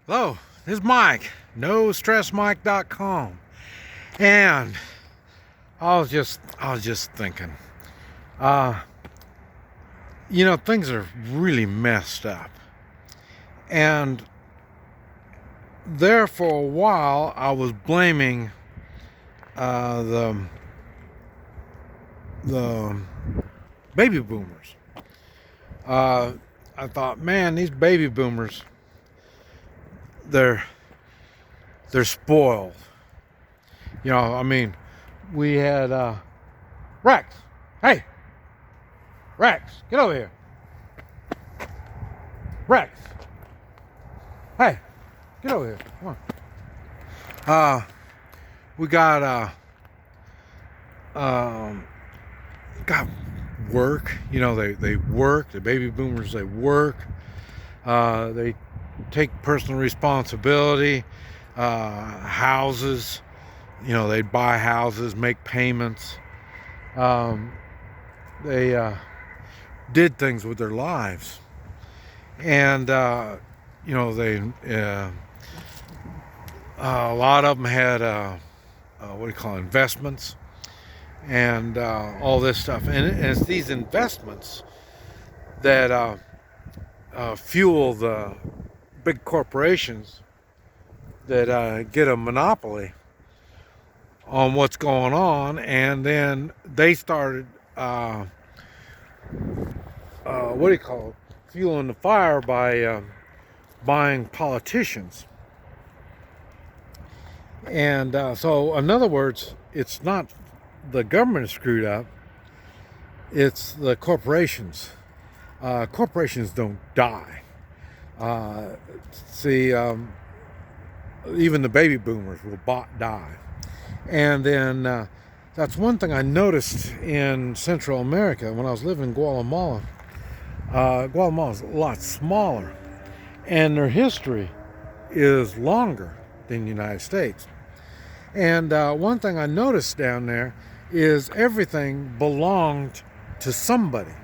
Hello, this is Mike, NoStressMike.com, and I was just thinking, uh, things are really messed up, and there for a while I was blaming the baby boomers. I thought, man, these baby boomers, they're spoiled. I mean, we had Rex. Hey, Rex, get over here. Rex, hey, get over here. Come on. We got got work. They work. The baby boomers, they work. They take personal responsibility. Houses, they buy houses, make payments. They did things with their lives, and they a lot of them had what do you call it, investments, and all this stuff, and it's these investments that fuel the big corporations that get a monopoly on what's going on, and then they started what do you call it, fueling the fire by buying politicians. And so in other words, it's not the government screwed up, it's the corporations. Corporations don't die. Even the baby boomers will die. And then that's one thing I noticed in Central America when I was living in Guatemala. Guatemala's a lot smaller, and their history is longer than the United States. And one thing I noticed down there is everything belonged to somebody.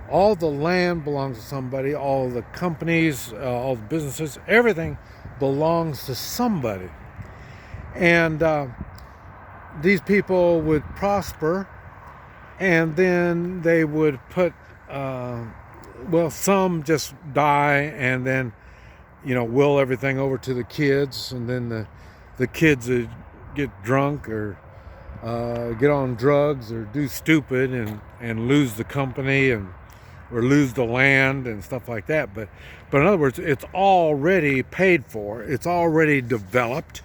All the land belongs to somebody, all the companies, all the businesses, everything belongs to somebody. And these people would prosper, and then they would put, some just die, and then, will everything over to the kids, and then the kids would get drunk or get on drugs or do stupid and lose the company or lose the land and stuff like that. But in other words, it's already paid for. It's already developed.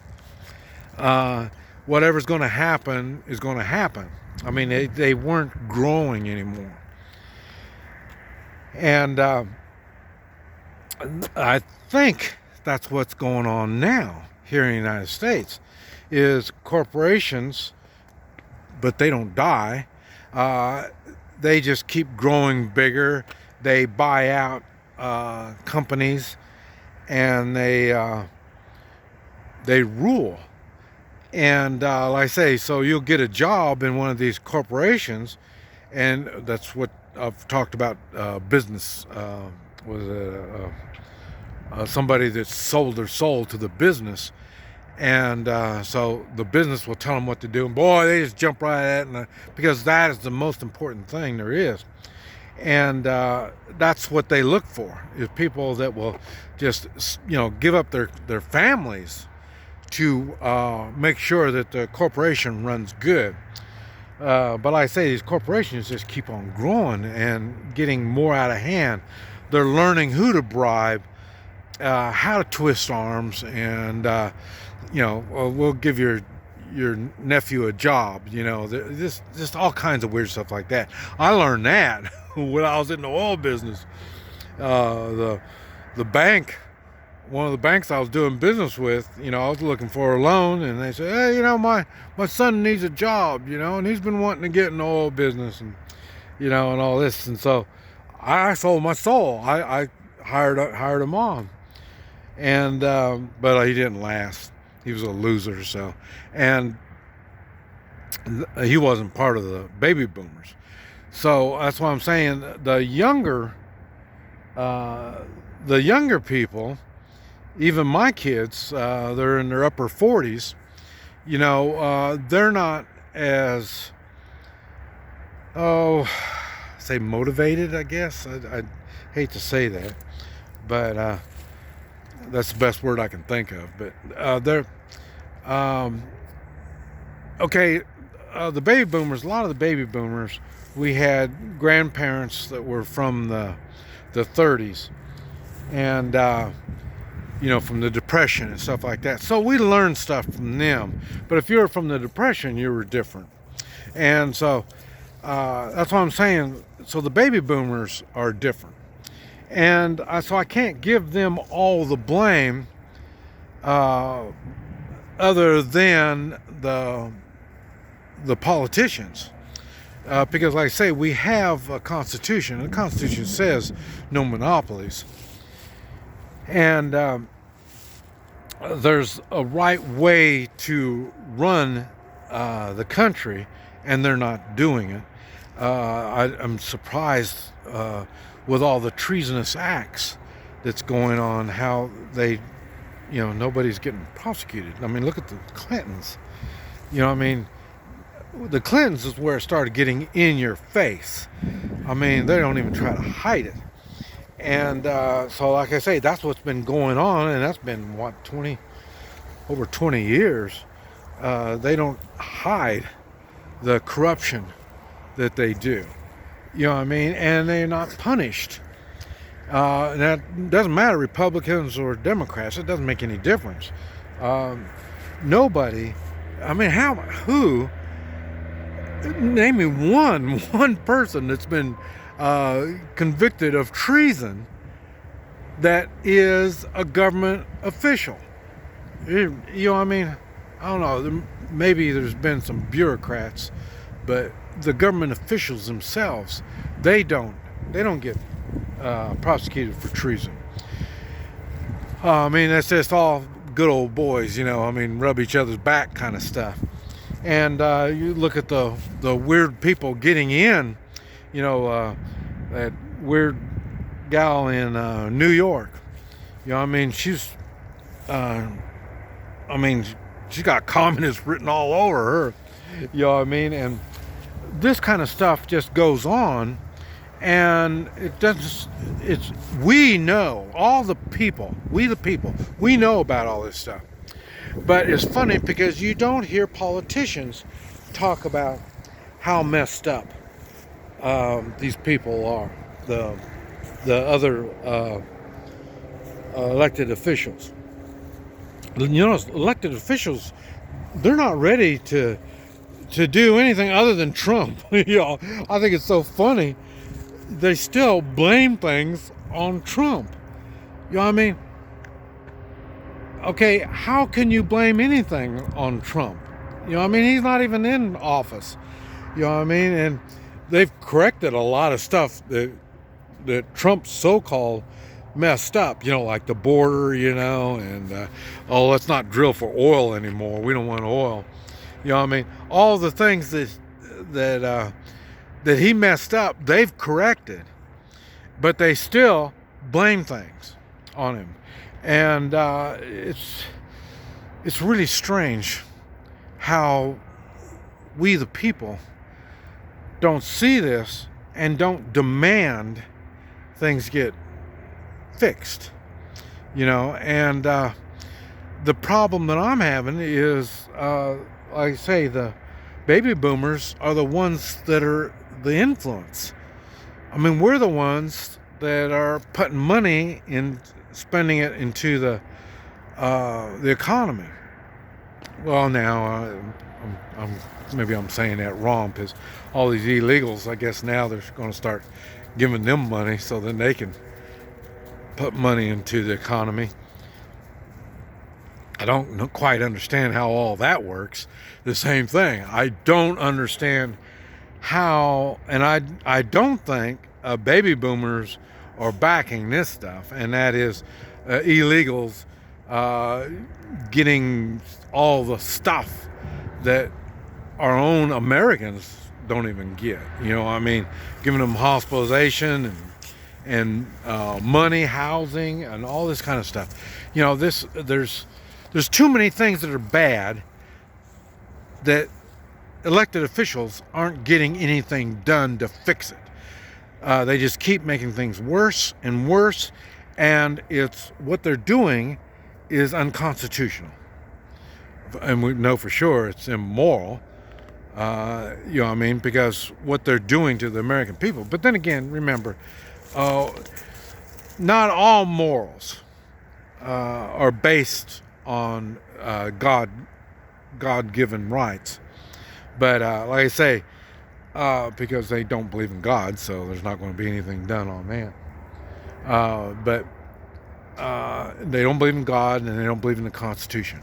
Whatever's going to happen is going to happen. I mean, they weren't growing anymore. And I think that's what's going on now here in the United States, is corporations, but they don't die. They just keep growing bigger. They buy out companies, and they rule. And like I say, so you'll get a job in one of these corporations, and that's what I've talked about. Business was somebody that sold their soul to the business. And so the business will tell them what to do, and boy, they just jump right at it, because that is the most important thing there is. And that's what they look for, is people that will just give up their families to make sure that the corporation runs good. But like I say, these corporations just keep on growing and getting more out of hand. They're learning who to bribe, how to twist arms, and we'll give your nephew a job. Just all kinds of weird stuff like that. I learned that when I was in the oil business. The bank, one of the banks I was doing business with, I was looking for a loan, and they said, hey, my son needs a job, and he's been wanting to get in the oil business, and and all this. And so I sold my soul. I hired him on. And but he didn't last. He was a loser. So, and he wasn't part of the baby boomers. So that's why I'm saying the younger people even my kids, they're in their upper 40s, they're not as, oh, say motivated, I guess. I hate to say that, but that's the best word I can think of. But they're, um, okay, the baby boomers, a lot of the baby boomers, we had grandparents that were from the 30s, and from the Depression and stuff like that. So we learned stuff from them. But if you were from the Depression, you were different. And so that's what I'm saying. So the baby boomers are different. And so I can't give them all the blame other than the politicians. Because like I say, we have a constitution, and the constitution says no monopolies. And there's a right way to run the country, and they're not doing it. I'm surprised with all the treasonous acts that's going on, how they, nobody's getting prosecuted. I mean, look at the Clintons. The Clintons is where it started getting in your face. I mean, they don't even try to hide it. And so, like I say, that's what's been going on, and that's been, over 20 years. They don't hide the corruption that they do. You know what I mean? And they're not punished. And that doesn't matter, Republicans or Democrats. It doesn't make any difference. Nobody, I mean, who, name me one person that's been convicted of treason that is a government official. You know what I mean? I don't know. Maybe there's been some bureaucrats, but the government officials themselves, they don't get prosecuted for treason. I mean, that's just all good old boys, rub each other's back kind of stuff. And you look at the weird people getting in, that weird gal in New York. She's she's got communist written all over her. And this kind of stuff just goes on, and we know, all the people, we know about all this stuff. But it's funny because you don't hear politicians talk about how messed up these people are, the other elected officials. Elected officials, they're not ready to do anything other than Trump. I think it's so funny. They still blame things on Trump. You know what I mean? Okay, how can you blame anything on Trump? He's not even in office. And they've corrected a lot of stuff that Trump so-called messed up, like the border, and let's not drill for oil anymore. We don't want oil. All the things that he messed up, they've corrected, but they still blame things on him. And it's really strange how we, the people, don't see this and don't demand things get fixed. And the problem that I'm having is, like I say, the baby boomers are the ones that are the influence. We're the ones that are putting money in, spending it into the economy. Well, now maybe I'm saying that wrong, because all these illegals, I guess now they're going to start giving them money so then they can put money into the economy. I don't quite understand how all that works. The same thing. I don't understand how, and I don't think baby boomers are backing this stuff, and that is illegals getting all the stuff that our own Americans don't even get. Giving them hospitalization and money, housing, and all this kind of stuff. You know, there's too many things that are bad that elected officials aren't getting anything done to fix it. They just keep making things worse and worse, and it's what they're doing is unconstitutional, and we know for sure it's immoral. You know what I mean? Because what they're doing to the American people. But then again, remember, not all morals are based on God-given rights. But like I say, because they don't believe in God, so there's not going to be anything done on that. But they don't believe in God, and they don't believe in the Constitution.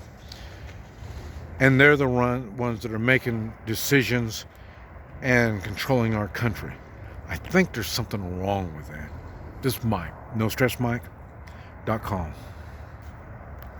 And they're the ones that are making decisions and controlling our country. I think there's something wrong with that. This is Mike, NoStressMike.com.